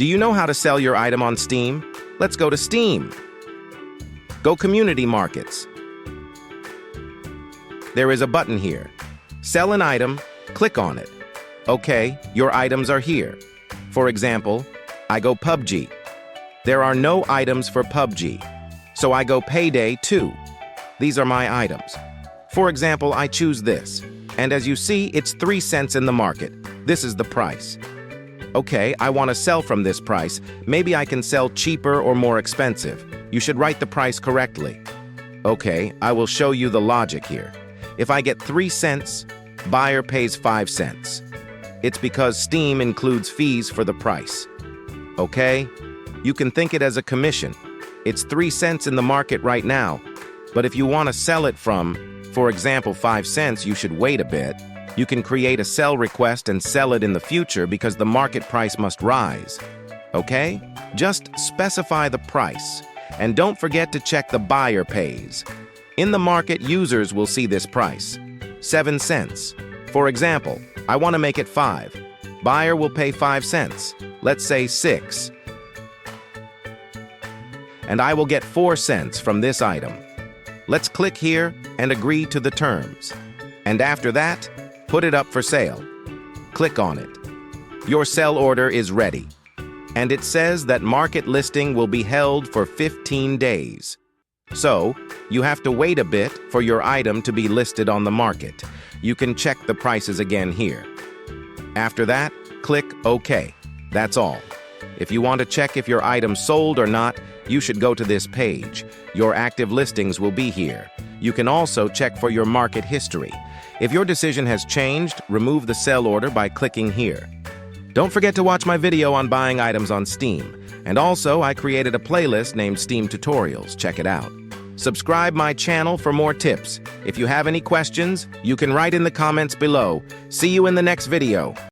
Do you know how to sell your item on Steam? Let's go to Steam. Go Community Markets. There is a button here. Sell an item, click on it. Okay, your items are here. For example, I go PUBG. There are no items for PUBG, so I go Payday 2. These are my items. For example, I choose this, and as you see, it's 3 cents in the market. This is the price. Okay, I want to sell from this price. Maybe I can sell cheaper or more expensive. You should write the price correctly. Okay, I will show you the logic here. If I get 3 cents, buyer pays 5 cents. It's because Steam includes fees for the price. Okay? You can think it as a commission. It's 3 cents in the market right now, but if you want to sell it from, for example, 5 cents, you should wait a bit. You can create a sell request and sell it in the future because the market price must rise. Okay? Just specify the price. And don't forget to check the buyer pays. In the market, users will see this price, 7 cents. For example, I want to make it 5. Buyer will pay 5 cents. Let's say 6. And I will get 4 cents from this item. Let's click here and agree to the terms. And after that, put it up for sale. Click on it. Your sell order is ready. And it says that market listing will be held for 15 days. So, you have to wait a bit for your item to be listed on the market. You can check the prices again here. After that, click OK. That's all. If you want to check if your item sold or not, you should go to this page. Your active listings will be here. You can also check for your market history. If your decision has changed, remove the sell order by clicking here. Don't forget to watch my video on buying items on Steam. And also, I created a playlist named Steam Tutorials. Check it out. Subscribe my channel for more tips. If you have any questions, you can write in the comments below. See you in the next video.